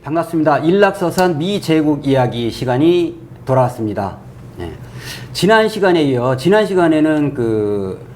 반갑습니다. 일락서산 미제국 이야기 시간이 돌아왔습니다. 네. 지난 시간에 이어 지난 시간에는 그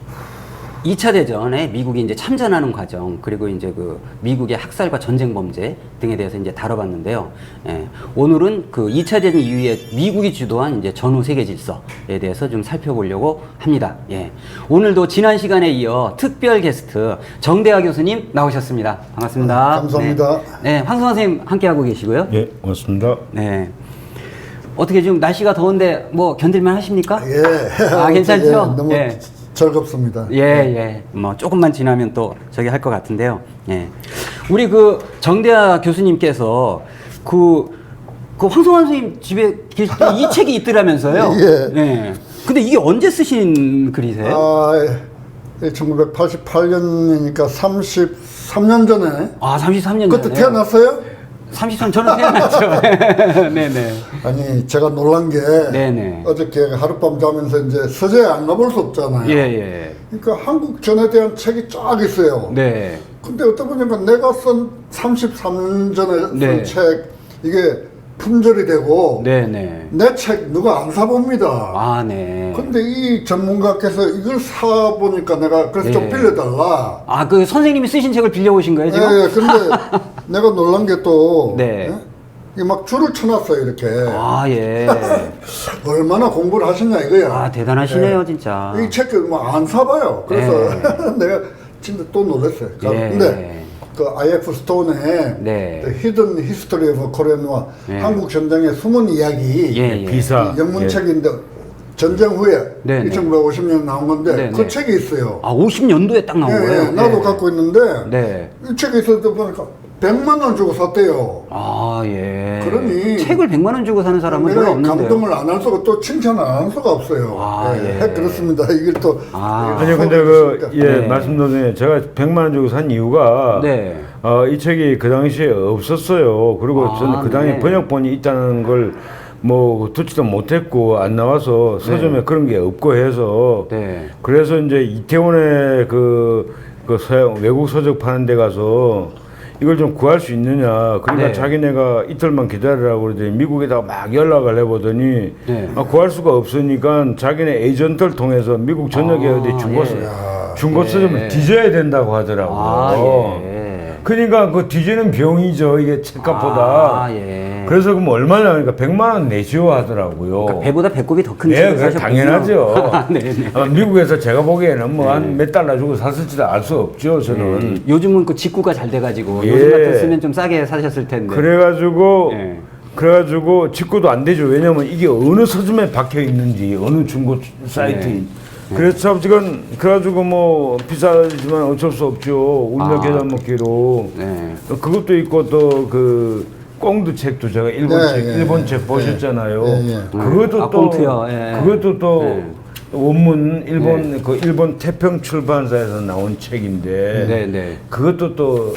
2차 대전에 미국이 이제 참전하는 과정, 그리고 이제 그 미국의 학살과 전쟁 범죄 등에 대해서 이제 다뤄봤는데요. 예, 오늘은 그 2차 대전 이후에 미국이 주도한 이제 전후 세계 질서에 대해서 좀 살펴보려고 합니다. 예. 오늘도 지난 시간에 이어 특별 게스트 정대하 교수님 나오셨습니다. 반갑습니다. 감사합니다. 네, 황승환 선생님 함께하고 계시고요. 예, 고맙습니다. 네. 어떻게 좀 날씨가 더운데 뭐 견딜만 하십니까? 예. 아, 괜찮죠? 예, 너무 예. 즐겁습니다. 예. 뭐 조금만 지나면 또 저기 할 것 같은데요. 예. 우리 그 정대하 교수님께서 그 황성환 선생님 집에 계실 때 이 책이 있더라면서요. 예. 근데 이게 언제 쓰신 글이세요? 아, 1988년이니까 33년 전에. 아, 33년 그때 전에. 태어났어요? 33년 저는 태어났죠. 네네. 아니, 제가 놀란 게 네네. 어저께 하룻밤 자면서 이제 서재에 안 가볼 수 없잖아요. 예. 그러니까 한국 전에 대한 책이 쫙 있어요. 네. 근데 어떤 보니까 내가 쓴 33년 전에 네. 쓴 책, 이게 품절이 되고 네네. 내 책 누가 안 사봅니다. 아, 네. 근데 이 전문가께서 이걸 사보니까 내가 그래서 좀 네. 빌려달라. 아, 그 선생님이 쓰신 책을 빌려오신 거예요, 지금? 예, 근데 내가 놀란 게 또, 네. 이 막 줄을 쳐놨어요, 이렇게. 아, 예. 얼마나 공부를 하셨냐 이거야. 아, 대단하시네요, 진짜. 이 책을 뭐 안 사봐요. 그래서 내가 진짜 또 놀랐어요. 예. 근데 그 IF 스톤의 네. 히든 히스토리 오브 코리안와 예. 한국 전쟁의 숨은 이야기 예. 비사. 영문책인데 전쟁 후에 네, 네. 1950년 나온 건데 네, 그 네. 책이 있어요. 아, 50년도에 딱 나온 거예요? 나도 네. 갖고 있는데 네. 이 책에 있어도 보니까 100만 원 주고 샀대요. 아, 예. 그러니 책을 100만 원 주고 사는 사람은 별로 내가 없는데요. 감동을 안 할 수가 또 칭찬을 안 할 수가 없어요. 아, 예. 그렇습니다. 이걸 또 아. 아니 근데 네. 말씀드린 제가 100만 원 주고 산 이유가 네. 이 책이 그 당시에 없었어요. 그리고 아, 저는 그 당시에 네. 번역본이 있다는 걸 뭐 듣지도 못했고 안 나와서 서점에 그런 게 없고 해서 네. 그래서 이제 이태원에 그 서양 외국 서적 파는 데 가서 이걸 좀 구할 수 있느냐. 그러니까 네. 자기네가 이틀만 기다리라고 그러더니 미국에다가 막 연락을 해보더니 네. 구할 수가 없으니까 자기네 에이전트를 통해서 미국 전역에 어디 중고 서점을 뒤져야 된다고 하더라고요. 아, 예. 그러니까 그 뒤지는 비용이죠. 이게 책값보다. 아, 예. 그래서 그럼 얼마나 하니까 100만 원 내시오 하더라고요. 그러니까 배보다 배꼽이 더 큰 네, 책을 그래, 사셨군요. 당연하죠. 네네. 미국에서 제가 보기에는 뭐 한 몇 달러 주고 샀을지도 알 수 없죠, 저는. 요즘은 그 직구가 잘 돼가지고 예. 요즘 같았으면 좀 싸게 사셨을 텐데. 그래가지고 예. 직구도 안 되죠. 왜냐면 이게 어느 서점에 박혀 있는지 어느 중고 사이트. 그래서 지금 그래가지고 뭐 비싸지만 어쩔 수 없죠. 우리가 계산 먹기로. 네. 그것도 있고 또 그 꽁드 책도 제가 일본 책 보셨잖아요. 그것도 아, 또 꽁트요. 예. 그것도 또 네. 원문 일본 태평 출판사에서 나온 책인데 네네. 그것도 또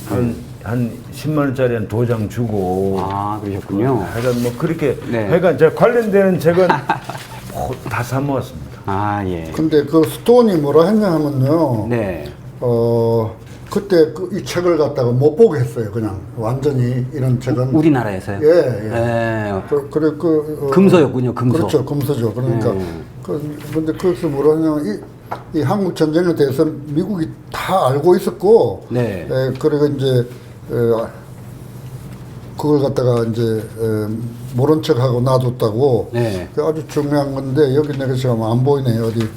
한 10만 원짜리 한 2장 주고. 아, 그러셨군요. 하여간 뭐 그렇게 네. 하여간 제가 관련되는 책은 다 사 모았습니다. 아, 예. 근데 그 스톤이 뭐라 했냐 하면요. 네. 그때 이 책을 갖다가 못 보게 했어요. 그냥 완전히 이런 책은. 우리나라에서요? 예. 예. 그래 금서였군요, 금서. 그렇죠, 금서죠. 그러니까 근데 거기서 뭐라 하냐면 이 한국 전쟁에 대해서 미국이 다 알고 있었고, 네. 그리고 이제 그걸 갖다가 이제 모른 척하고 놔뒀다고. 네. 그 아주 중요한 건데 여기 내가 지금 안 보이네 어디.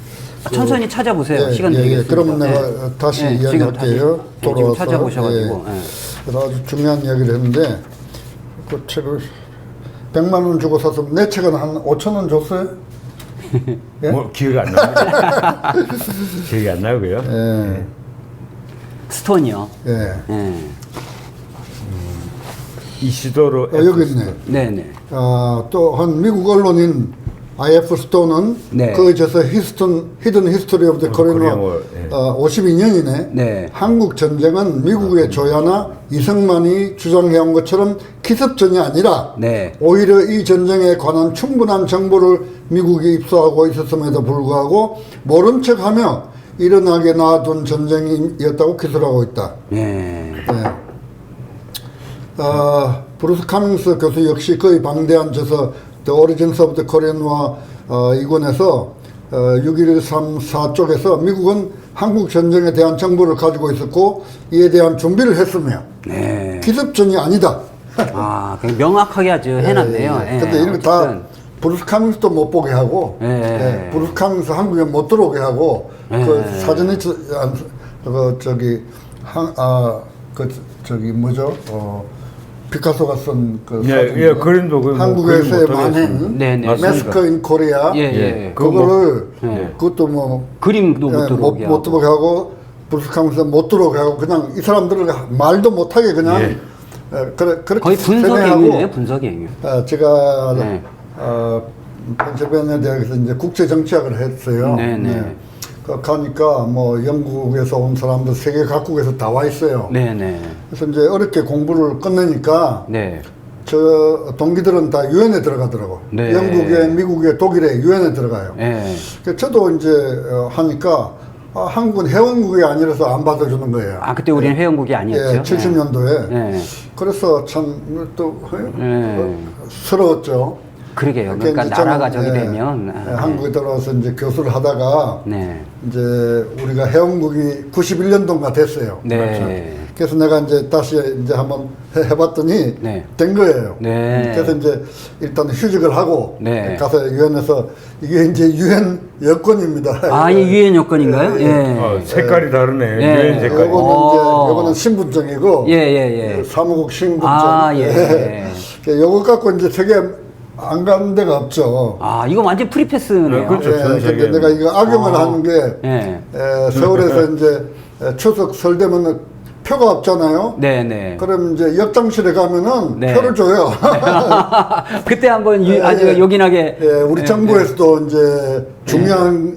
천천히 찾아보세요. 시간 되겠습니다. 그러면 내가 다시 이야기할게요. 지금 찾아보셔가지고. 그래서 아주 중요한 이야기를 했는데 그 책을 100만 원 주고 사서 내 책은 한 5천 원 줬어요. 예? 뭐 기억이 안 나요. 기억이 안 나고요. 예. 스톤이요. 예. 예. 이시도로 여기 있네. 네네. 또 한 미국 언론인 IF 스톤은 네. 거기서 히든 히스토리 오브 더 코리안 워 52년이네. 네. 한국 전쟁은 미국의 조야나 이승만이 주장해온 것처럼 기습전이 아니라 네. 오히려 이 전쟁에 관한 충분한 정보를 미국이 입수하고 있었음에도 불구하고 모른 척하며 일어나게 놔둔 전쟁이었다고 기술하고 있다. 네. 네. 브루스 카밍스 교수 역시 거의 방대한 저서 The Origins of the Korean War 이권에서 6134 쪽에서 미국은 한국 전쟁에 대한 정보를 가지고 있었고 이에 대한 준비를 했으며 네. 기습전이 아니다. 아, 그냥 명확하게 아주 해놨네요. 예, 근데 이런 거 다 어쨌든. 브루스 카밍스도 못 보게 하고 브루스 카밍스 한국에 못 들어오게 하고 그 사전에 저기 뭐죠? 피카소가 쓴그 예, 그림도 그 한국에서의 그림 만행 네, 네. 메스커 인 코리아 예. 그거를 예. 그것도 뭐 그림도 못 들어오게 못 들어오게 하고 브루스 카밍스 못 들어오게 하고 그냥 이 사람들을 말도 못하게 그냥 그렇게 거의 분석 세뇌하고, 행위네요, 분석 행위. 제가 네. 펜실베니아 대학에서 이제 국제 정치학을 했어요. 네. 가니까 뭐 영국에서 온 사람들 세계 각국에서 다 와 있어요. 네네. 그래서 이제 어렵게 공부를 끝내니까 네. 저 동기들은 다 유엔에 들어가더라고. 네. 영국에, 미국에, 독일에 유엔에 들어가요. 네. 그래서 저도 이제 하니까 한국은 회원국이 아니라서 안 받아주는 거예요. 아, 그때 우리는 회원국이 아니었죠. 예, 70년도에. 네. 그래서 참 또 서러웠죠. 그러게요. 이렇게 그러니까 이제 나라가 저는, 저기 되면. 한국에 들어와서 이제 교수를 하다가 네. 이제 우리가 회원국이 91년도인가 됐어요. 네. 그래서 내가 이제 다시 이제 한번 해봤더니 네. 된 거예요. 네. 그래서 이제 일단 휴직을 하고 네. 가서 유엔에서 이게 이제 유엔 여권입니다. 아, 이 유엔 여권인가요? 예. 색깔이 다르네. 네. 유엔 색깔이. 요거는 신분증이고 예. 사무국 신분증. 아, 예. 요거 갖고 이제 세계 안 가는 데가 없죠. 아, 이거 완전 프리패스네요. 그렇죠. 전 근데 세계에. 내가 이거 악용을 하는 게 예. 서울에서 이제 추석 설 되면은 표가 없잖아요. 네네. 그럼 이제 역장실에 가면은 네. 표를 줘요. 그때 한번 아주 예. 요긴하게. 예, 우리 정부에서도 이제 중요한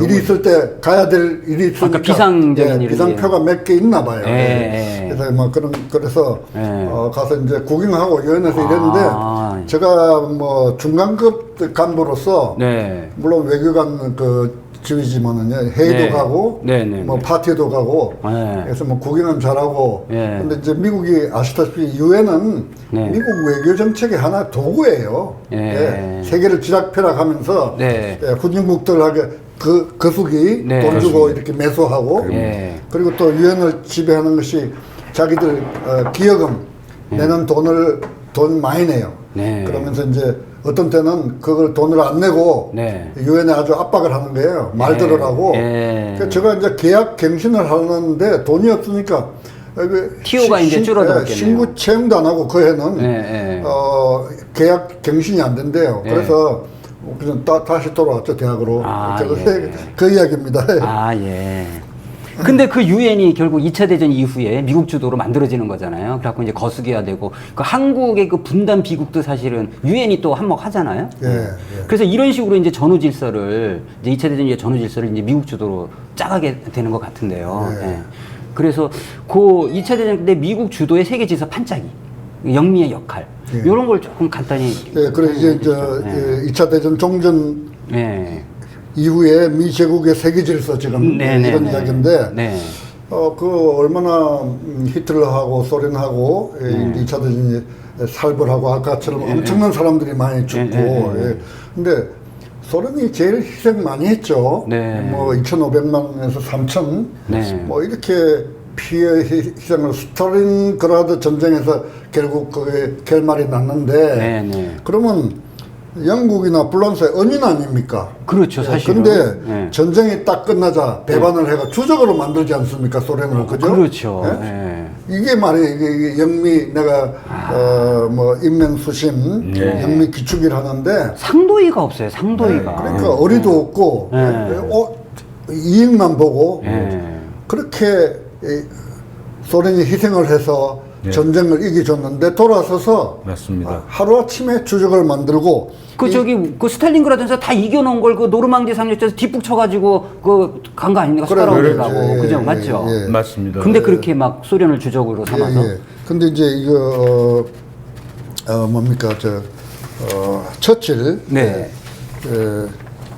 일이 있을 때 가야 될 일이 있으니까 그러니까 비상적인 일이. 비상표가 몇 개 있나 봐요. 예. 그래서 뭐 그래서 예. 가서 이제 구경하고 유엔에서 이랬는데 아. 제가 뭐 중간급 간부로서 네. 물론 외교관 그 지휘지만은요 회의도 네. 가고 네. 뭐 파티도 가고 네. 그래서 뭐 구경은 잘하고 네. 근데 이제 미국이 아시다시피 유엔은 네. 미국 외교 정책의 하나 도구예요. 네. 세계를 쥐락펴락하면서 네. 후진국들하게 그 거수기 네. 돈 주고 이렇게 매수하고 네. 그리고 또 유엔을 지배하는 것이 자기들 기여금 내는 돈 많이 내요. 네. 그러면서 이제 어떤 때는 그걸 돈을 안 내고 네. 유엔에 아주 압박을 하는 거예요. 말 들으라고. 네. 그래서 제가 이제 계약 갱신을 하는데 돈이 없으니까 티오가 이제 줄어들었겠네요. 신고 채용도 안 하고 그 해는 네. 계약 갱신이 안 된대요. 네. 그래서 그냥 다시 돌아왔죠 대학으로. 아, 그래서 예. 그 이야기입니다. 아, 예. 근데 그 유엔이 결국 2차 대전 이후에 미국 주도로 만들어지는 거잖아요. 그래갖고 이제 거수기화 되고, 그 한국의 그 분단 비국도 사실은 유엔이 또 한몫하잖아요. 예. 그래서 이런 식으로 이제 전후 질서를, 이제 2차 대전 이후에 전후 질서를 이제 미국 주도로 짜가게 되는 것 같은데요. 예. 예. 그래서 그 2차 대전 때 미국 주도의 세계 질서 판짜기, 영미의 역할, 예. 이런 걸 조금 간단히. 예, 그래 이제 예. 2차 대전 종전 예. 이후에 미 제국의 세계 질서 지금 이런 이야기인데 네. 그 얼마나 히틀러하고 소련하고 2차 대전이 살벌하고 아까처럼 엄청난 사람들이 많이 죽고 예. 근데 소련이 제일 희생 많이 했죠. 네. 뭐 2,500만에서 3,000. 네. 뭐 이렇게 피해 희생을 스탈린그라드 전쟁에서 결국 그게 결말이 났는데 네. 그러면 영국이나 불란서의 은인 아닙니까? 그렇죠, 사실은. 근데 네. 전쟁이 딱 끝나자 배반을 해가 주적으로 만들지 않습니까? 소련을 그죠? 그렇죠. 예? 예. 이게 말이에요. 이게 영미 내가 뭐 인명수심, 영미 기축일 하는데 상도이가 없어요. 상도이가. 그러니까 어리도 없고 네. 이익만 보고 예. 그렇게 소련이 희생을 해서 전쟁을 이겨줬는데 돌아서서 맞습니다. 하루아침에 주적을 만들고 그 스탈린그라드에서 다 이겨놓은 걸 그 노르망디 상륙에서 뒷북 쳐가지고 그 간 거 아닙니까? 그래, 숟가락으로 그래, 그죠? 예, 맞죠? 예. 맞습니다. 근데 그렇게 막 소련을 주적으로 삼아서. 예. 근데 이제 이거 뭡니까 처칠. 네.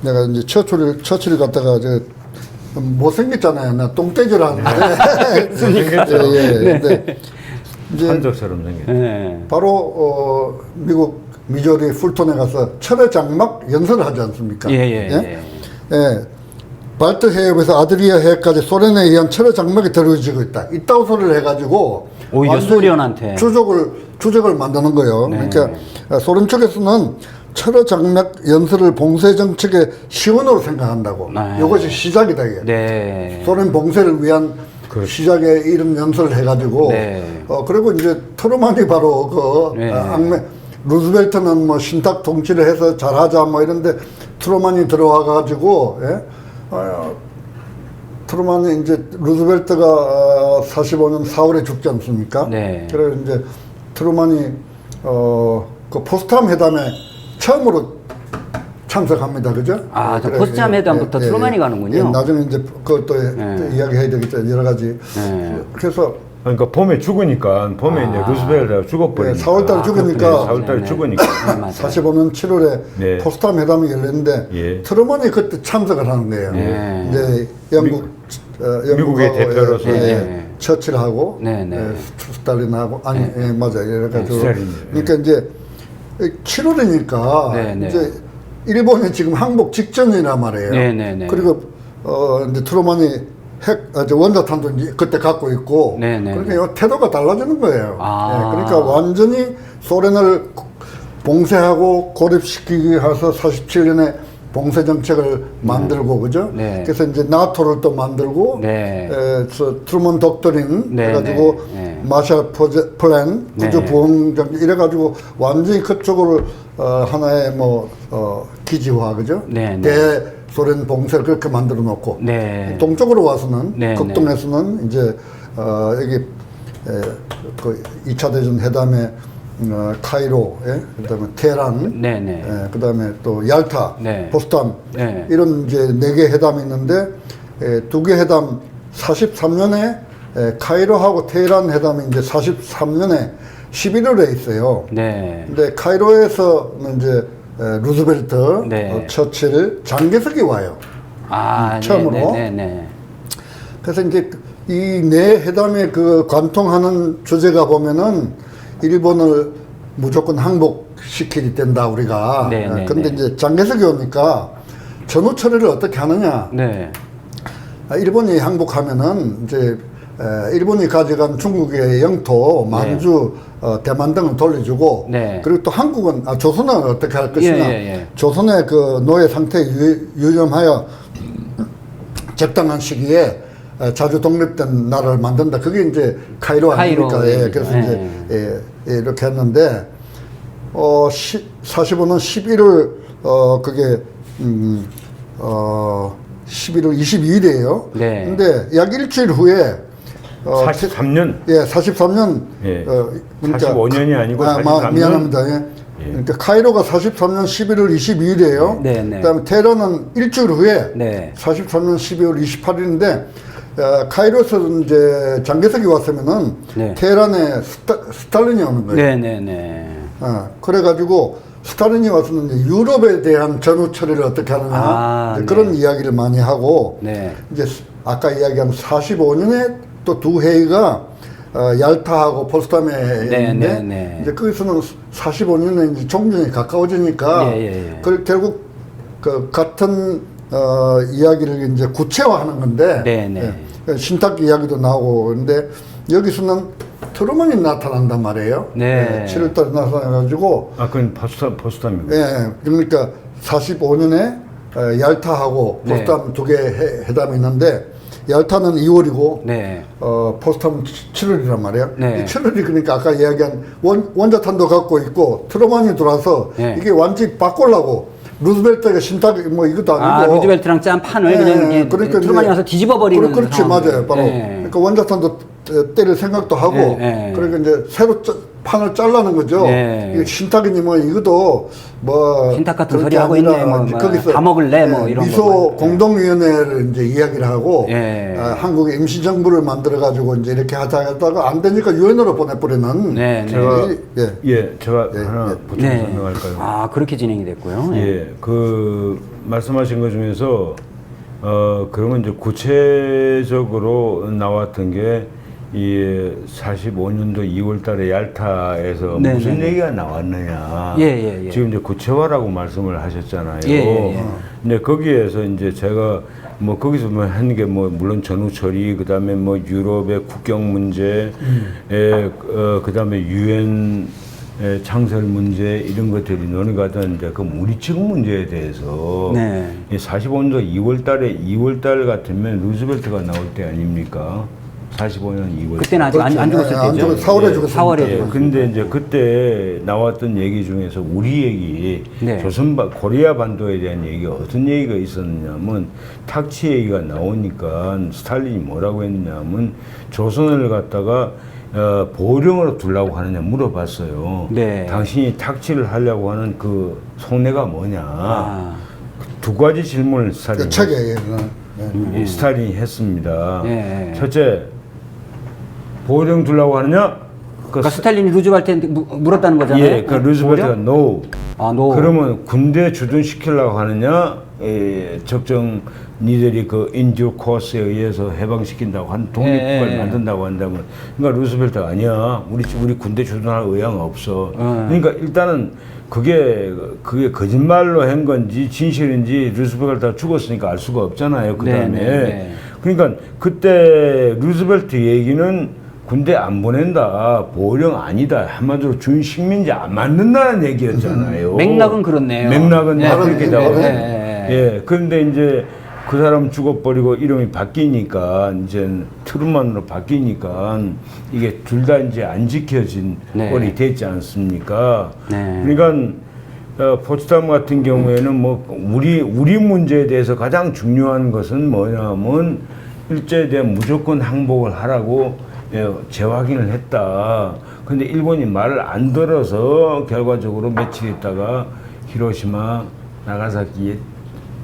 내가 이제 처칠 갖다가 못생겼잖아요. 나 똥돼지를 하는데. 못생겼죠. 예. 근데 이제 산적처럼 생겼. 네. 바로 미국 미조리 풀톤에 가서 철의 장막 연설을 하지 않습니까? 예. 발트 해협에서 아드리아 해협까지 소련에 의한 철의 장막이 들어지고 있다. 이따구 소리를 해가지고 오히려 완전히 소련한테 추적을 만드는 거예요. 네. 그러니까 소련 쪽에서는 철의 장막 연설을 봉쇄 정책의 시원으로 생각한다고. 네. 이것이 시작이다 이게. 네. 소련 봉쇄를 위한 시작에 이런 연설을 해가지고 네. 그리고 이제 트루만이 바로 그 네. 루즈벨트는 뭐 신탁 통치를 해서 잘하자 뭐 이런데 트루만이 들어와가지고 트루만이 이제 루즈벨트가 45년 4월에 죽지 않습니까? 네. 그래서 이제 트루만이 그 포스트함 회담에 처음으로 참석합니다, 그죠? 아, 저 포스트함 회담부터 트루만이 가는군요. 나중에 이제 그것도 이야기해야 되겠죠, 여러 가지. 네. 그래서 그러니까 봄에 죽으니까 봄에 이제 루스벨트가 죽어버리니까. 4월달에 죽으니까 4월달에 죽으니까. 45년 7월에 네. 포스트함 회담이 열렸는데 예. 트루먼이 그때 참석을 하는 거예요. 네. 이제 미국의 대표로서. 처칠하고 네. 스탈린하고 맞아요. 이래가지고 스탈린. 그러니까 이제 7월이니까 네. 이제 일본이 지금 항복 직전이란 말이에요. 네. 그리고 이제 트루먼이 원자탄도 이제 그때 갖고 있고, 그러니까 태도가 달라지는 거예요. 그러니까 완전히 소련을 봉쇄하고 고립시키기 위해서 47년에 봉쇄 정책을 만들고, 그죠? 그래서 이제 나토를 또 만들고, 트루먼 독트린 해가지고 마샬 플랜, 구조 부흥 정책 이래가지고 완전히 그쪽으로 하나의 기지화, 그죠? 소련 봉쇄를 그렇게 만들어 놓고 동쪽으로 와서는 극동에서는 이제 여기 그 2차 대전 회담에 카이로, 그다음에 테헤란, 그다음에 또 얄타, 포스탄 이런 이제 4개 회담이 있는데 2개 회담 43년에 카이로하고 테헤란 회담이 이제 43년에 11월에 있어요. 근데 카이로에서는 이제 루즈벨트, 처칠, 장개석이 와요. 처음으로. 그래서 이제 이 네 회담에 그 관통하는 주제가 보면은 일본을 무조건 항복시키게 된다 우리가. 근데 이제 장개석이 오니까 전후 처리를 어떻게 하느냐. 일본이 항복하면은 이제 일본이 가져간 중국의 영토, 만주, 대만 등을 돌려주고, 그리고 또 한국은, 조선은 어떻게 할 것이냐. 조선의 그 노예 상태에 유념하여 적당한 시기에 자주 독립된 나라를 만든다. 그게 이제 카이로 아닙니까? 그래서 이제 이렇게 했는데, 45년 11월, 그게, 11월 22일이에요. 근데 약 일주일 후에 43년? 43년. 그러니까 45년이 아니고 43년? 미안합니다. 그러니까 카이로가 43년 11월 22일이에요. 그다음에 테헤란은 일주일 후에 43년 12월 28일인데 카이로에서 이제 장개석이 왔으면은 테헤란에 스탈린이 오는 거예요. 그래가지고 스탈린이 와서는 이제 유럽에 대한 전후 처리를 어떻게 하느냐 그런 이야기를 많이 하고 이제 아까 이야기한 45년에 또 두 회의가 얄타하고 포스담에 있는데 이제 거기서는 45년에 이제 종전이 가까워지니까 결국 그 같은 이야기를 이제 구체화하는 건데 신탁 이야기도 나오고 그런데 여기서는 트루먼이 나타난단 말이에요. 7월달에 나타나가지고 그건 포스담입니다. 그러니까 45년에 얄타하고 포스담 두 개 회담이 있는데 얄타는 2월이고 포스탐은 7월이란 말이에요. 7월이 그러니까 아까 이야기한 원자탄도 갖고 있고 트루먼이 들어와서 이게 완전히 바꾸려고 루즈벨트가 신탁 이것도 아니고 루즈벨트랑 짠 판을 그냥 그러니까 트루먼이 와서 뒤집어 버리는 그렇지 맞아요. 바로 그러니까 원자탄도 때릴 생각도 하고 그러니까 이제 새로 판을 잘라는 거죠. 이게 신탁이니 이것도 신탁 같은 소리 하고 있네. 거기서 다 먹을래 이런 미소 공동위원회를 이제 이야기를 하고 한국의 임시정부를 만들어 가지고 이제 이렇게 하다가 안 되니까 유엔으로 보내버리는. 제가 하나 보충 설명할까요? 그렇게 진행이 됐고요. 그 말씀하신 것 중에서 그러면 이제 구체적으로 나왔던 게 이 45년도 2월달에 얄타에서 네, 무슨 네, 네. 얘기가 나왔느냐. 예. 지금 이제 구체화라고 말씀을 하셨잖아요. 예. 근데 거기에서 이제 제가 뭐 거기서 뭐 한 게 뭐 물론 전후 처리, 그다음에 뭐 유럽의 국경 문제, 그다음에 유엔 창설 문제 이런 것들이 논의가 되는데 그 무리치급 문제에 대해서 네. 이 45년도 2월달 같으면 루즈벨트가 나올 때 아닙니까? 45년 2월. 그때는 아직 안 죽었을 안 때죠. 죽었- 4월에 예, 죽었습니다. 4월에 예, 죽었습니다. 근데 이제 그때 나왔던 얘기 중에서 우리 얘기, 네. 코리아 반도에 대한 얘기가 어떤 얘기가 있었느냐면 탁치 얘기가 나오니까 스탈린이 뭐라고 했냐면 조선을 갖다가 보령으로 두려고 하느냐 물어봤어요. 네. 당신이 탁치를 하려고 하는 그 속내가 뭐냐. 아. 두 가지 질문을 스탈린이 그 책에 예. 스탈린이 했습니다. 예. 첫째, 보령 두려고 하느냐? 그러니까 스탈린이 루즈벨트한테 물었다는 거잖아요. 예, 그 루즈벨트가 보령? no. 아, no. 그러면 군대 주둔시키려고 하느냐? 적정 니들이 그 인듀 코스에 의해서 해방시킨다고 한 독립국가를 예. 만든다고 한다면, 그러니까 루즈벨트가 아니야. 우리 군대 주둔할 의향 없어. 그러니까 일단은 그게 거짓말로 한 건지 진실인지 루즈벨트가 죽었으니까 알 수가 없잖아요. 그 다음에. 네. 그러니까 그때 루즈벨트 얘기는 군대 안 보낸다, 보령 아니다, 한마디로 준식민지 안 만든다는 얘기였잖아요. 맥락은 그렇네요. 맥락은 예, 그렇게 예, 나오네. 예. 예, 그런데 이제 그 사람 죽어버리고 이름이 바뀌니까 이제 트루만으로 바뀌니까 이게 둘 다 이제 안 지켜진 네. 꼴이 됐지 않습니까? 네. 그러니까 포츠담 같은 경우에는 뭐 우리 문제에 대해서 가장 중요한 것은 뭐냐면 일제에 대한 무조건 항복을 하라고 재확인을 했다. 근데 일본이 말을 안 들어서 결과적으로 며칠 있다가 히로시마, 나가사키에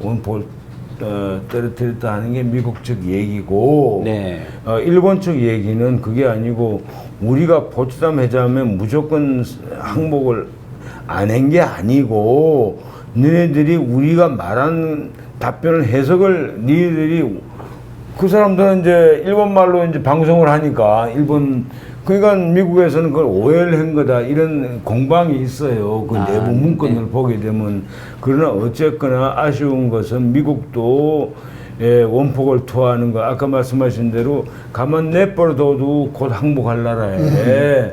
원폭을 떨어뜨렸다 하는 게 미국 측 얘기고, 네. 일본 측 얘기는 그게 아니고 우리가 포츠담 회담에 무조건 항복을 안 한 게 아니고 너네들이 우리가 말한 답변을 해석을 너희들이 그 사람들은 이제 일본 말로 이제 방송을 하니까 그러니까 미국에서는 그걸 오해를 한 거다 이런 공방이 있어요. 그 내부 문건을 네. 보게 되면. 그러나 어쨌거나 아쉬운 것은 미국도 원폭을 투하하는 거 아까 말씀하신 대로 가만 내버려둬도 곧 항복할 나라에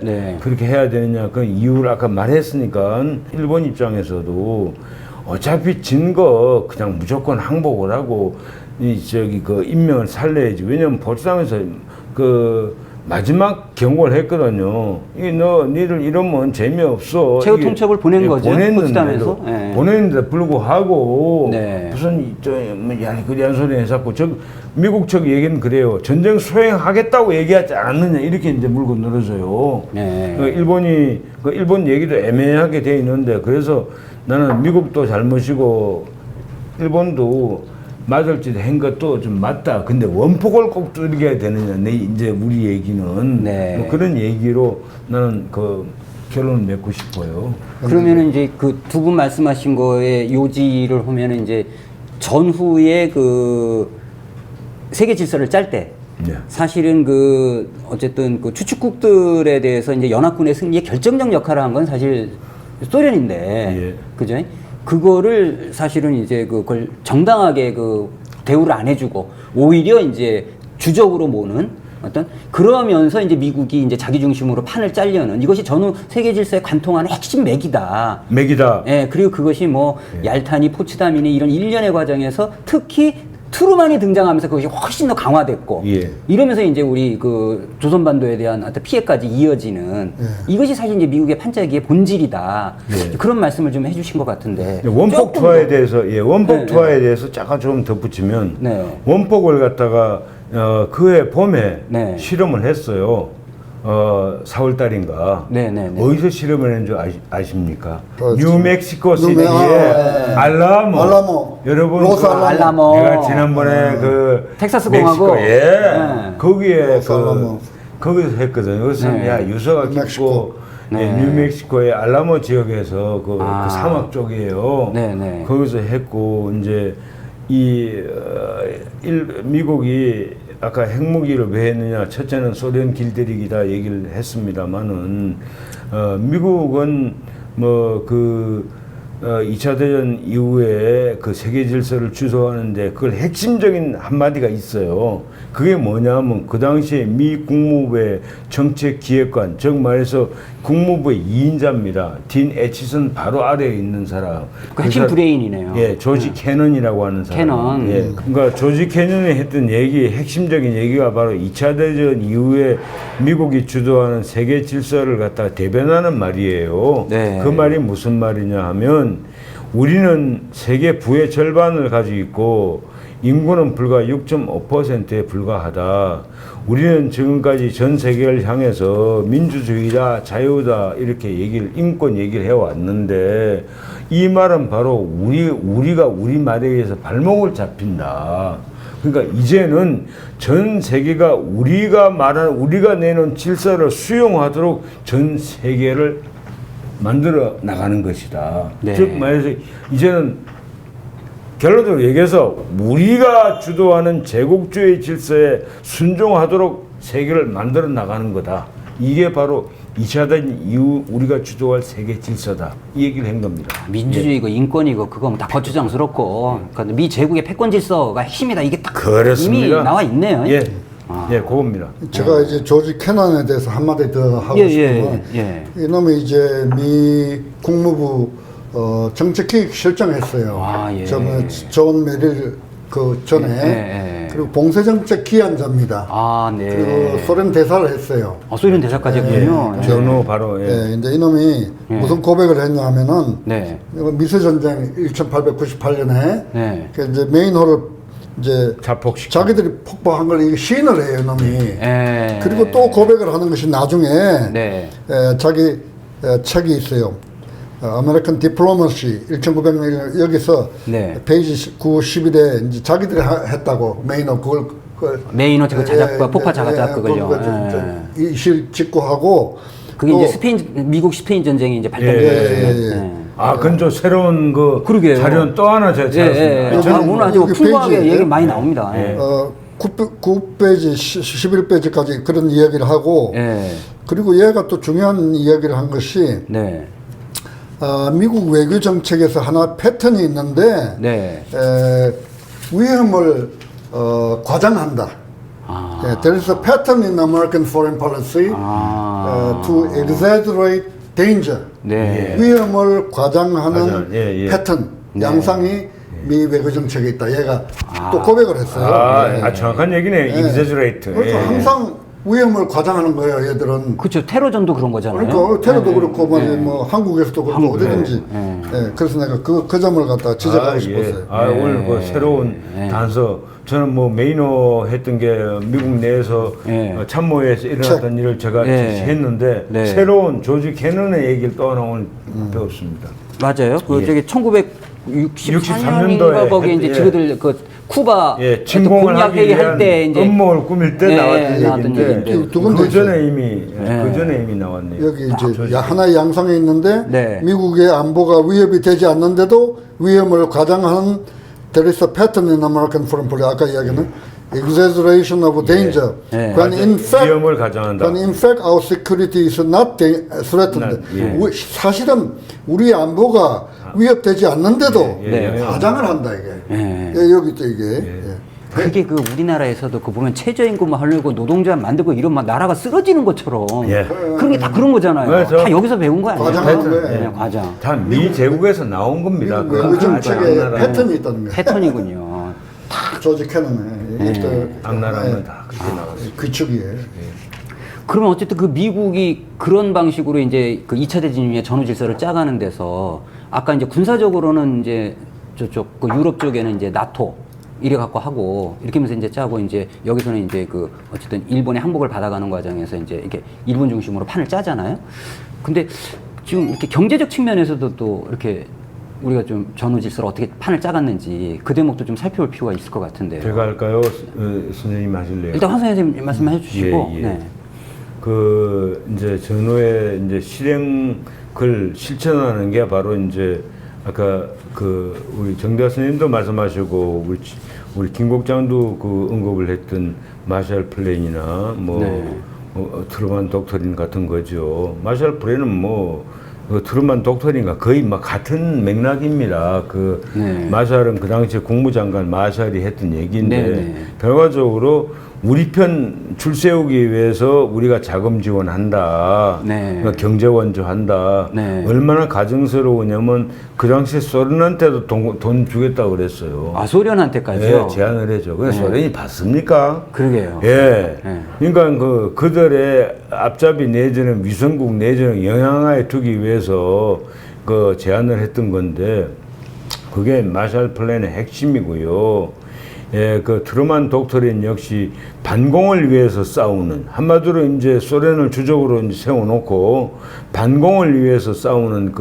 네. 그렇게 해야 되느냐 그 이유를 아까 말했으니까 일본 입장에서도 어차피 진 거 그냥 무조건 항복을 하고 그 인명을 살려야지. 왜냐면 포츠담에서 그 마지막 경고를 했거든요. 니들 이러면 재미없어. 최후 통첩을 보낸 거죠. 포츠담에서. 보냈는데 불구하고 네. 무슨 그리한 소리 해갖고 미국 측 얘기는 그래요. 전쟁 수행하겠다고 얘기하지 않았느냐 이렇게 이제 물고 늘어져요. 네. 일본 얘기도 애매하게 돼 있는데 그래서 나는 미국도 잘못이고 일본도 맞을 짓 한 것도 좀 맞다. 근데 원폭을 꼭 뚫게 되느냐. 이제 우리 얘기는 네. 뭐 그런 얘기로 나는 그 결론을 맺고 싶어요. 그러면은 이제 그 두 분 말씀하신 거의 요지를 보면은 이제 전후에 그 세계 질서를 짤 때 네. 사실은 그 어쨌든 그 주축국들에 대해서 이제 연합군의 승리에 결정적 역할을 한 건 사실 소련인데, 예. 그죠? 그거를 사실은 이제 그걸 정당하게 그 대우를 안 해주고 오히려 이제 주적으로 모는 어떤 그러면서 이제 미국이 이제 자기 중심으로 판을 짜려는 이것이 전후 세계 질서에 관통하는 핵심 맥이다. 맥이다. 그리고 그것이 뭐 얄타니 포츠담이니 이런 일련의 과정에서 특히 트루만이 등장하면서 그것이 훨씬 더 강화됐고 예. 이러면서 이제 우리 그 조선반도에 대한 어떤 피해까지 이어지는 이것이 사실 이제 미국의 판짜기의 본질이다. 예. 그런 말씀을 좀 해주신 것 같은데 원폭 조금 투하에 더- 대해서 원폭 네, 투하에 대해서 잠깐 좀 덧붙이면 네. 원폭을 갖다가 그해 봄에 네. 실험을 했어요. 4월 달인가. 네. 어디서 실험을 했는 줄 아십니까? 그 뉴멕시코 뉴메- 시티의 네. 알라모. 여러분 로스 그 알라모. 내가 지난번에 그 텍사스 멕시코, 공화국. 예. 네. 거기에 로스 알라모. 거기서 했거든요. 그래서 네. 야 유서가 깊고 멕시코. 네. 뉴멕시코의 알라모 지역에서 그 아. 사막 쪽이에요. 네. 거기서 했고 이제 미국이 아까 핵무기를 왜 했느냐? 첫째는 소련 길들이기다 얘기를 했습니다만은 미국은 뭐 그 2차 대전 이후에 그 세계 질서를 주도하는데 그걸 핵심적인 한마디가 있어요. 그게 뭐냐면 그 당시에 미 국무부의 정책기획관, 즉 말해서 국무부의 2인자입니다. 딘 애치슨 바로 아래에 있는 사람. 그 핵심 브레인이네요. 예, 조지 캐넌이라고 하는 사람. 캐넌. 예, 그러니까 조지 캐넌이 했던 얘기, 핵심적인 얘기가 바로 2차 대전 이후에 미국이 주도하는 세계 질서를 갖다가 대변하는 말이에요. 네. 그 말이 무슨 말이냐 하면 우리는 세계 부의 절반을 가지고 있고 인구는 불과 6.5%에 불과하다. 우리는 지금까지 전 세계를 향해서 민주주의다, 자유다 이렇게 인권 얘기를 해왔는데 이 말은 바로 우리가 우리 말에 의해서 발목을 잡힌다. 그러니까 이제는 전 세계가 우리가 내놓은 질서를 수용하도록 전 세계를 만들어 나가는 것이다. 네. 즉 말해서 이제는 결론적으로 얘기해서 우리가 주도하는 제국주의 질서에 순종하도록 세계를 만들어 나가는 거다. 이게 바로 2차 대전 이후 우리가 주도할 세계 질서다. 이 얘기를 한 겁니다. 민주주의고 인권이고 그거 다 거추장스럽고 그러니까 미 제국의 패권 질서가 핵심이다. 이게 딱 그렇습니다. 이미 나와 있네요. 예, 예, 그겁니다. 제가 이제 조지 캐넌에 대해서 한마디 더 하고 예, 싶은 건 예. 이놈이 이제 미 국무부 정책기획 실장했어요. 아, 예. 저는 존 메릴 그 전에 예. 그리고 봉쇄정책 기한자입니다. 아, 네. 그리고 소련 대사를 했어요. 소련 대사까지 했군요. 예. 전후 바로 예, 이제 이놈이 무슨 고백을 했냐 하면은 네. 미세전쟁 1898년에 네. 그 이제 메인홀을 이제 자폭시키고. 자기들이 폭파한 걸 이거 시인을 해요, 이놈이. 예. 그리고 또 고백을 하는 것이 나중에 네. 자기 책이 있어요. 아메리칸 디플로머시 1900년 여기서 네. 페이지 9, 11에 이제 자기들이 했다고 메인홀 그걸 메인홀 그 자작극, 폭파 자작극을요. 이실 짓고 하고 그게 또 이제 미국 스페인 전쟁이 이제 발동된 예. 아, 그건 좀 새로운 그 그러게요. 자료는 또 하나 제가 찾았습니다. 예. 저는 오늘 아주 여기 풍부하게 페이지에 얘기 많이 나옵니다. 예. 9페이지, 11페이지까지 그런 이야기를 하고 예. 그리고 얘가 또 중요한 이야기를 한 것이 네. 미국 외교 정책에서 하나 패턴이 있는데 네. 위험을 과장한다. There is a pattern in American foreign policy to exaggerate danger. 네. 위험을 과장하는 예. 패턴, 양상이 미 외교 정책에 있다. 얘가 또 고백을 했어요. 아, 정확한 얘기네. exaggerate. 그래서 예. 항상 위험을 과장하는 거예요, 얘들은. 그렇죠. 테러전도 그런 거잖아요. 그러니까 테러도 그렇고 뭐 한국에서도 그렇고 어디든지. 예, 그래서 내가 그 점을 갖다 지적하고 싶었어요. 오늘 그 새로운 단서. 저는 뭐 메이너 했던 게 미국 내에서 참모에서 일어났던 일을 제가 했는데 새로운 조지 캐넌의 얘기를 또 하나 오늘 배웠습니다. 맞아요. 그 저기 1963년인가 거기에 이제 예. 지그들 그 쿠바 침공을 공약 하기 회의 위한 할 때 이제 음모를 꾸밀 때 나왔던 얘기인데 두 군데 그 전에 이미 나왔네요. 여기 이제 하나의 양상이 있는데 네. 미국의 안보가 위협이 되지 않는데도 위험을 과장하는 there is a pattern in American foreign policy. 아까 이야기는 exaggeration of danger. When in fact, 위험을 가정한다. when in fact our security is not threatened. 사실은 우리 안보가 위협되지 않는데도 과장을 한다 이게. 여기 또 이게. 그게 그 우리나라에서도 그 보면 최저임금 하려고 노동자 만들고 이런 막 나라가 쓰러지는 것처럼 그런 게 다 그런 거잖아요. 그렇죠. 다 여기서 배운 거 아니에요? 과장하는 거예요. 과장. 다 미 제국에서 나온 겁니다. 외교 정책에 패턴이 있다는 거예요. 패턴이군요. 조지 캐논에 악나라는 다 그렇게 나왔어요. 귀축이에요. 그러면 어쨌든 그 미국이 그런 방식으로 이제 그 2차 대전 이후에 전후 질서를 짜가는 데서 아까 이제 군사적으로는 이제 저쪽 그 유럽 쪽에는 이제 나토 이래 갖고 하고 이렇게 하면서 이제 짜고 이제 여기서는 이제 그 어쨌든 일본의 항복을 받아가는 과정에서 이제 이렇게 일본 중심으로 판을 짜잖아요. 근데 지금 이렇게 경제적 측면에서도 또 이렇게 우리가 좀 전후 질서를 어떻게 판을 짜갔는지 그 대목도 좀 살펴볼 필요가 있을 것 같은데요. 제가 할까요? 선생님 하실래요? 일단 황 선생님 말씀해 주시고. 예. 네. 그 이제 전후에 이제 실행을 실천하는 게 바로 이제 아까 그 우리 정대화 선생님도 말씀하시고 우리 김 국장도 그 언급을 했던 마샬 플랜이나 뭐 네. 트루만 독트린 같은 거죠. 마샬 플랜은 뭐 그 트루만 독트린과 거의 막 같은 맥락입니다. 그 네. 마샬은 그 당시에 국무장관 마샬이 했던 얘기인데 네, 네. 결과적으로 우리 편 줄세우기 위해서 우리가 자금 지원한다. 네. 그러니까 경제 원조한다. 네. 얼마나 가증스러우냐면 그 당시에 소련한테도 돈 주겠다고 그랬어요. 아, 소련한테까지요? 예, 제안을 해줘. 그래서 네. 소련이 받습니까? 그러게요. 예. 네. 그러니까 그들의 앞잡이 내지는 위성국 내지는 영향하에 두기 위해서 그 제안을 했던 건데 그게 마샬 플랜의 핵심이고요. 예, 그 트루만 독트린 역시 반공을 위해서 싸우는 한마디로 이제 소련을 주적으로 이제 세워놓고 반공을 위해서 싸우는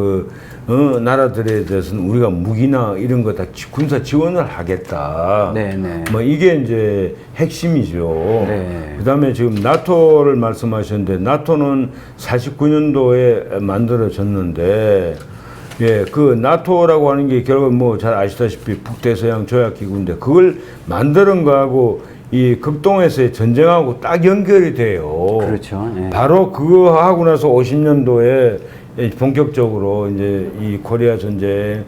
나라들에 대해서는 우리가 무기나 이런 거 다 군사 지원을 하겠다. 네네. 뭐 이게 이제 핵심이죠. 네. 그다음에 지금 나토를 말씀하셨는데 나토는 49년도에 만들어졌는데. 예, 그 나토라고 하는 게 결국 뭐 잘 아시다시피 북대서양 조약기구인데 그걸 만드는 거하고 이 극동에서의 전쟁하고 딱 연결이 돼요. 그렇죠. 예. 바로 그거 하고 나서 50년도에 본격적으로 이제 이 코리아 전쟁,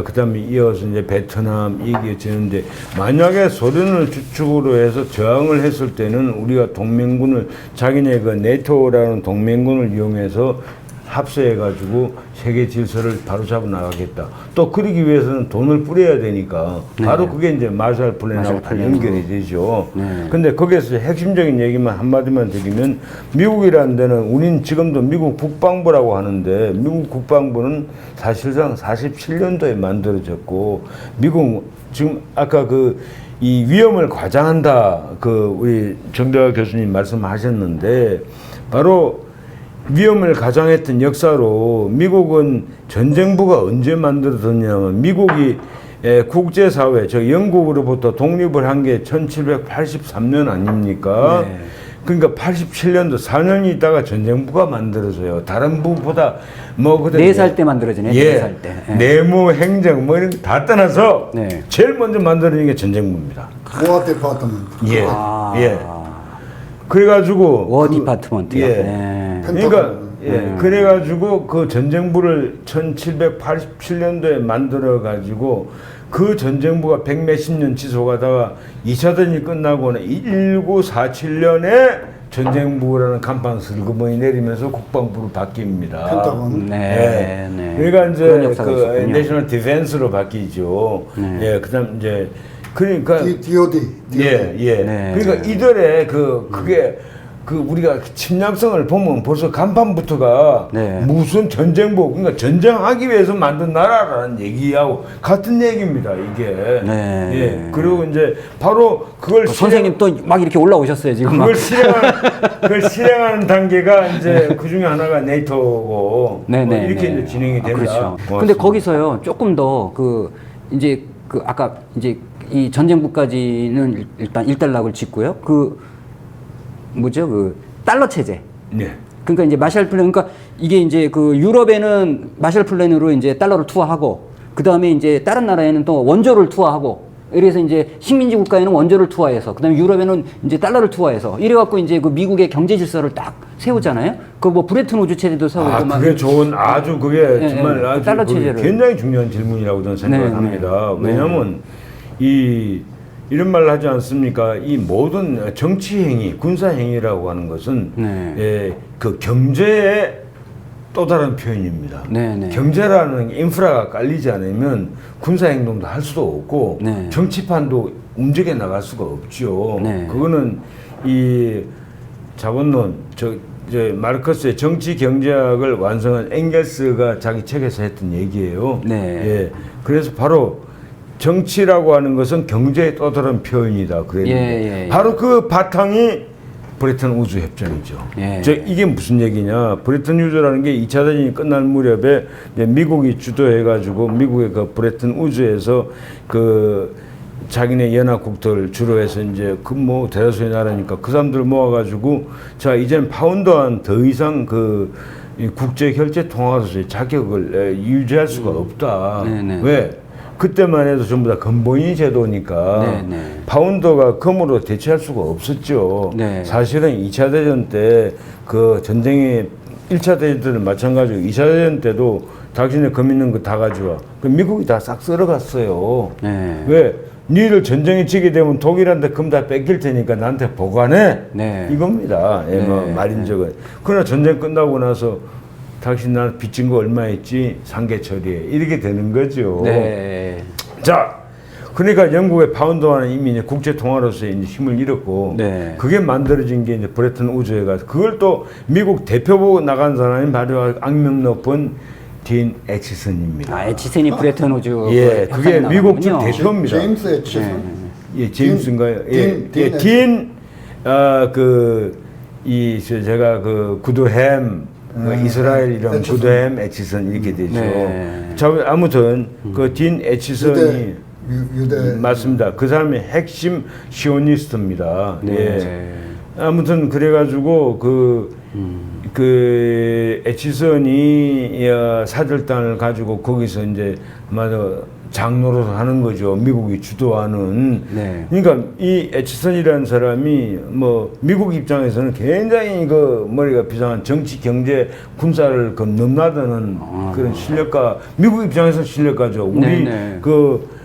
그다음에 이어서 이제 베트남 이게 지는데 만약에 소련을 주축으로 해서 저항을 했을 때는 우리가 동맹군을 자기네 그 네토라는 동맹군을 이용해서 합세해가지고 세계 질서를 바로잡아 나가겠다. 또 그러기 위해서는 돈을 뿌려야 되니까 바로 그게 이제 마샬 플랜하고 다 연결이 되죠. 근데 거기에서 핵심적인 얘기만 한마디만 드리면 미국이라는 데는 우린 지금도 미국 국방부라고 하는데 미국 국방부는 사실상 47년도에 만들어졌고 미국 지금 아까 이 위험을 과장한다 우리 정대화 교수님 말씀하셨는데 바로 위험을 가장했던 역사로 미국은 전쟁부가 언제 만들어졌냐면 미국이 국제사회, 저 영국으로부터 독립을 한 게 1783년 아닙니까? 네. 그러니까 87년도 4년 있다가 전쟁부가 만들어져요. 다른 부보다 뭐 그때 4살 때 만들어지네. 예, 4살 때. 예. 내무, 행정 뭐 이런 거 다 떠나서 네. 제일 먼저 만들어진 게 전쟁부입니다. 고아 디파트먼트. 예, 아. 예. 그래가지고 워 디파트먼트요. 예. 네. 그러니까 그래가지고 그 전쟁부를 1787년도에 만들어 가지고 그 전쟁부가 백몇십 년 지속하다가 2차 대전이 끝나고는 1947년에 전쟁부라는 간판 슬그머니 내리면서 국방부로 바뀝니다. 펜타곤. 네. 네. 그러니까 그런 이제 역사가 그 있었군요. 내셔널 디펜스로 바뀌죠. 네. 예, 그다음 이제 그러니까 DOD. 예, 예. 네. 그러니까 이들의 그게 우리가 침략성을 보면 벌써 간판부터가 네. 무슨 전쟁복, 그러니까 전쟁하기 위해서 만든 나라라는 얘기하고 같은 얘기입니다, 이게. 네. 예. 그리고 이제 바로 그걸 선생님 또 막 이렇게 올라오셨어요, 지금. 막. 그걸 실행하는 단계가 이제 그 중에 하나가 네이토고 네네. 뭐 이렇게 이제 진행이 된다. 그렇죠. 고맙습니다. 근데 거기서요, 조금 더 이제 아까 이제 이 전쟁부까지는 일단 일단락을 짓고요. 달러 체제. 네. 그러니까 이제 마샬 플랜, 그러니까 이게 이제 유럽에는 마샬 플랜으로 이제 달러를 투하하고, 그 다음에 이제 다른 나라에는 또 원조를 투하하고, 이래서 이제 식민지 국가에는 원조를 투하해서, 그 다음에 유럽에는 이제 달러를 투하해서, 이래갖고 이제 미국의 경제 질서를 딱 세우잖아요. 브레튼 우즈 체제도 세우고. 그게 좋은 그게 정말 아주 달러 그게 체제를. 굉장히 중요한 질문이라고 저는 생각을 네, 합니다. 네. 왜냐하면 이런 말을 하지 않습니까? 이 모든 정치 행위, 군사 행위라고 하는 것은 네. 그 경제의 또 다른 표현입니다. 네, 네. 경제라는 인프라가 깔리지 않으면 군사 행동도 할 수도 없고 네. 정치판도 움직여 나갈 수가 없죠. 네. 그거는 이 자본론, 마르크스의 정치 경제학을 완성한 엥겔스가 자기 책에서 했던 얘기예요. 네. 예. 그래서 바로 정치라고 하는 것은 경제의 또 다른 표현이다. 그랬는데 예. 바로 그 바탕이 브레튼 우즈 협정이죠. 예. 이게 무슨 얘기냐? 브레튼 우즈라는 게 2차 대전이 끝날 무렵에 이제 미국이 주도해가지고 미국의 브레튼 우즈에서 자기네 연합국들 주로 해서 이제 대다수의 나라니까 그 사람들 모아가지고 자 이제는 파운드와는 더 이상 이 국제 결제 통화로서의 자격을 유지할 수가 없다. 네네. 왜? 그때만 해도 전부 다 근본이 제도니까 네, 네. 파운드가 금으로 대체할 수가 없었죠. 네. 사실은 2차 대전 때 그 전쟁이 1차 대전 때는 마찬가지고 2차 대전 때도 당신의 금 있는 거 다 가져와. 그 미국이 다 싹 쓸어갔어요. 네. 왜? 니를 전쟁이 치게 되면 독일한테 금 다 뺏길 테니까 나한테 보관해. 네. 이겁니다. 예, 뭐 네. 말인적은. 그러나 전쟁 끝나고 나서 당신 나 빚진 거 얼마 있지? 상계 처리해. 이렇게 되는 거죠. 네. 자, 그러니까 영국의 파운드화는 이미 이제 국제 통화로서의 이제 힘을 잃었고, 네. 그게 만들어진 게 이제 브레튼 우즈회가 그걸 또 미국 대표보고 나간 사람이 바로 악명 높은 딘 애치슨입니다. 아, 에치슨이 브레튼 우즈. 예, 그게 미국 주 대표입니다. 제임스 애치슨. 네. 예, 제임스인가요? 딘, 예, 딘 딘, 제가 그 구드햄, 이스라엘 이름 애치슨. 구드햄 애치슨 이렇게 되죠. 네. 자, 아무튼 그 딘 애치슨이 유대 맞습니다. 그 사람이 핵심 시오니스트입니다. 네. 예. 아무튼 그래가지고 그 애치선이 사절단을 가지고 거기서 이제 아마도 장로로 하는 거죠. 미국이 주도하는. 네. 그러니까 이 애치선이라는 사람이 뭐 미국 입장에서는 굉장히 그 머리가 비상한 정치, 경제, 군사를 그 넘나드는 그런 실력가. 미국 입장에서는 실력가죠. 우리 네네. 그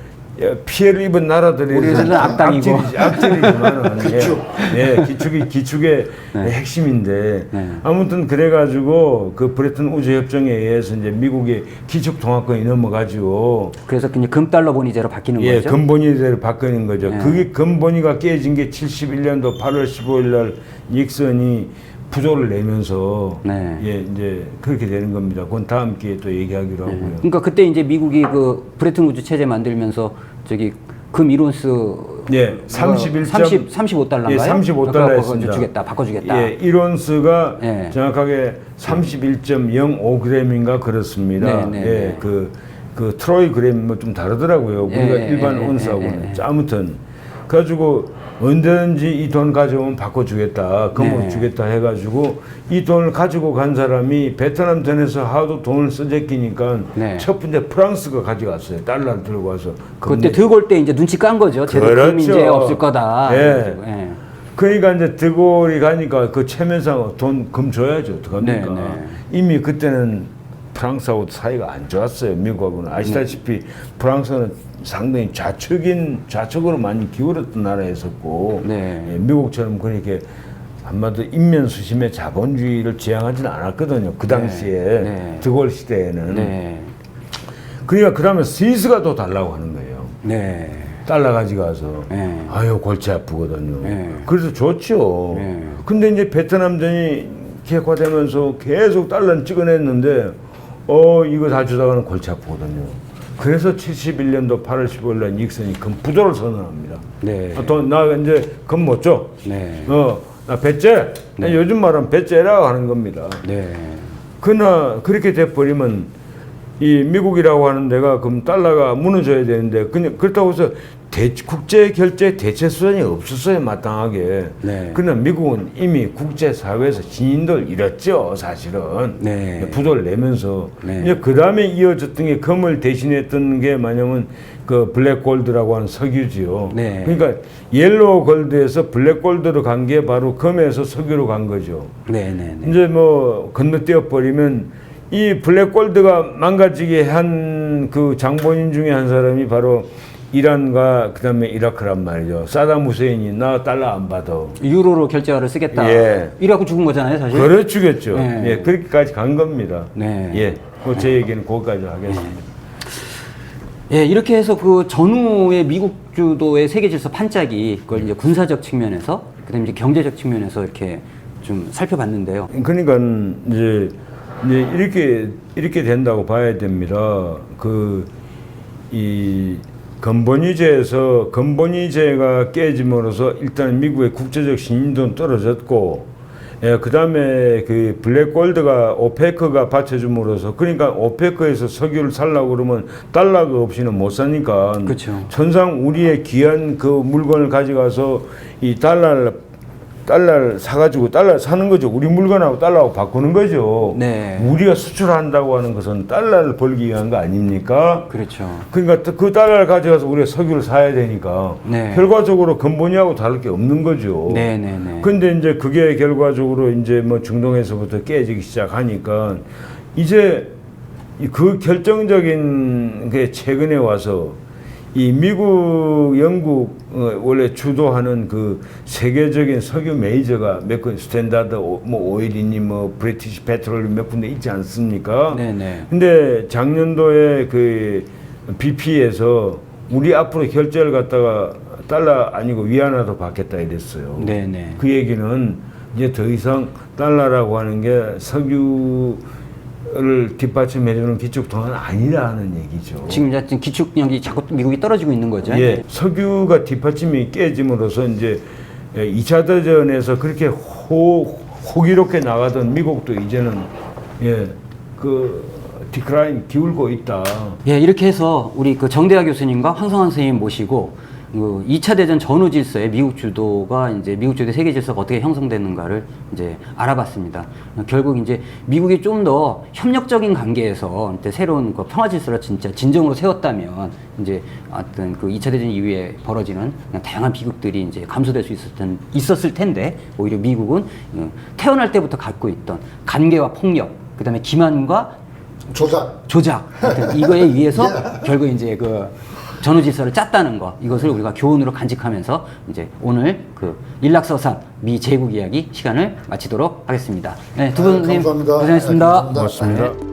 피해를 입은 나라들이 우리들은 악당이고. 악질이지만은 기축. 예, 기축의 핵심인데 네. 아무튼 그래가지고 그 브레튼 우즈 협정에 의해서 이제 미국의 기축 통화권이 넘어가지고 그래서 그냥 금달러 본위제로 바뀌는 예, 거죠. 근본위제로 바뀌는 거죠. 네. 그게 근본위가 깨진 게 71년도 8월 15일 날 닉슨이 부조를 내면서 네. 예, 이제 그렇게 되는 겁니다. 그건 다음 기회에 또 얘기하기로 하고요. 그러니까 그때 이제 미국이 그 브레튼 우즈 체제 만들면서 저기 금 이론스 예, 31. 35달러인가요? 예, 35달러였습니다. 주겠다. 바꿔주겠다. 예, 1온스가 예. 정확하게 31.05g인가 그렇습니다. 네, 네, 예, 네. 그 트로이 그램 뭐 좀 다르더라고요. 우리가 예, 일반 예, 온스하고는. 예, 예. 자, 아무튼 가지고 언제든지 이 돈 가져오면 바꿔주겠다. 금으로 네. 주겠다 해가지고 이 돈을 가지고 간 사람이 베트남 전에서 하도 돈을 써제끼니까 네. 첫 번째 프랑스가 가져갔어요. 달러를 들고 와서. 그때 들어올 때 이제 눈치 깐 거죠. 쟤도 그렇죠. 금 이제 없을 거다. 예. 그래가지고, 예. 그러니까 이제 드골이 가니까 그 체면상 돈 금 줘야죠. 어떡합니까? 네, 네. 이미 그때는 프랑스하고 사이가 안 좋았어요. 미국하고는. 아시다시피 프랑스는 상당히 좌측으로 많이 기울었던 나라였었고 네. 예, 미국처럼 그렇게 한마디로 인면수심의 자본주의를 지향하지는 않았거든요. 그 당시에 네. 드골 시대에는. 네. 그러니까 그러면 스위스가 또 달라고 하는 거예요. 네. 달러 가져가서 네. 아유 골치 아프거든요. 네. 그래서 좋죠. 네. 근데 이제 베트남전이 객화되면서 계속 달러는 찍어냈는데 이거 다 주다가는 골치 아프거든요. 그래서 71년도 8월 15일 날 닉슨이 금 부도를 선언합니다. 네. 나 이제 금 못 줘. 네. 나 배째. 요즘 말하면 배째라고 하는 겁니다. 네. 그러나 그렇게 돼버리면 이 미국이라고 하는 데가 그럼 달러가 무너져야 되는데 그냥 그렇다고 해서 국제 결제 대체 수단이 없었어요, 마땅하게. 네. 그러나 미국은 이미 국제 사회에서 신인들 잃었죠, 사실은. 네. 부도를 내면서. 네. 이제 그 다음에 이어졌던 게 금을 대신했던 게 뭐냐면 그 블랙골드라고 하는 석유지요. 네. 그러니까 옐로우 골드에서 블랙골드로 간 게 바로 금에서 석유로 간 거죠. 네. 네. 네. 이제 뭐 건너뛰어 버리면 이 블랙골드가 망가지게 한 그 장본인 중에 한 사람이 바로 이란과 그다음에 이라크란 말이죠. 사담 후세인이 나 달러 안 받아. 유로로 결제화를 쓰겠다. 예. 이래갖고 죽은 거잖아요, 사실. 그렇겠죠. 네. 예, 그렇게까지 간 겁니다. 네. 예, 제 얘기는 거기까지 하겠습니다. 예, 이렇게 해서 그 전후의 미국 주도의 세계 질서 판짜기 그걸 이제 군사적 측면에서 그다음에 이제 경제적 측면에서 이렇게 좀 살펴봤는데요. 그러니까 이제 이렇게 된다고 봐야 됩니다. 이 근본위제가 깨짐으로써 일단 미국의 국제적 신인도는 떨어졌고, 예, 그 다음에 그 블랙골드가 오페크가 받쳐줌으로써, 그러니까 오페크에서 석유를 살라고 그러면 달러가 없이는 못 사니까. 그렇죠. 천상 우리의 귀한 그 물건을 가져가서 이 달러를 달러를 사가지고 달러 사는 거죠. 우리 물건하고 달러하고 바꾸는 거죠. 네. 우리가 수출한다고 하는 것은 달러를 벌기 위한 거 아닙니까? 그렇죠. 그러니까 그 달러를 가져가서 우리가 석유를 사야 되니까 네. 결과적으로 근본이하고 다를 게 없는 거죠. 네네네. 근데 이제 그게 결과적으로 이제 뭐 중동에서부터 깨지기 시작하니까 이제 그 결정적인 게 최근에 와서 이 미국, 영국 원래 주도하는 그 세계적인 석유 메이저가 몇 군 스탠다드 뭐 오일이니 뭐 브리티시 페트롤 몇 군데 있지 않습니까? 네네. 근데 작년도에 그 BP에서 우리 앞으로 결제를 갖다가 달러 아니고 위안화로 받겠다 이랬어요. 네네. 그 얘기는 이제 더 이상 달러라고 하는 게 석유를 뒷받침해주는 기축통화는 아니라는 얘기죠. 지금 이제 기축력이 자꾸 미국이 떨어지고 있는 거죠. 예, 석유가 뒷받침이 깨짐으로써 이제 2차 대전에서 그렇게 호기롭게 나가던 미국도 이제는 그 디크라인 기울고 있다. 예, 이렇게 해서 우리 그 정대하 교수님과 황성환 선생님 모시고 그 2차 대전 전후 질서에 미국 주도가 이제 미국 주도의 세계 질서가 어떻게 형성되는가를 이제 알아봤습니다. 결국 이제 미국이 좀 더 협력적인 관계에서 이제 새로운 그 평화 질서를 진짜 진정으로 세웠다면 이제 어떤 그 2차 대전 이후에 벌어지는 그냥 다양한 비극들이 이제 감소될 수 있었을 텐데 오히려 미국은 태어날 때부터 갖고 있던 간계와 폭력, 그다음에 기만과 조작 이거에 의해서 결국 이제 그 전후 질서를 짰다는 거, 이것을 우리가 교훈으로 간직하면서 이제 오늘 그 일락서산 미 제국 이야기 시간을 마치도록 하겠습니다. 네, 두 분 선생님 감사합니다. 고생하셨습니다. 감사합니다. 고맙습니다. 네.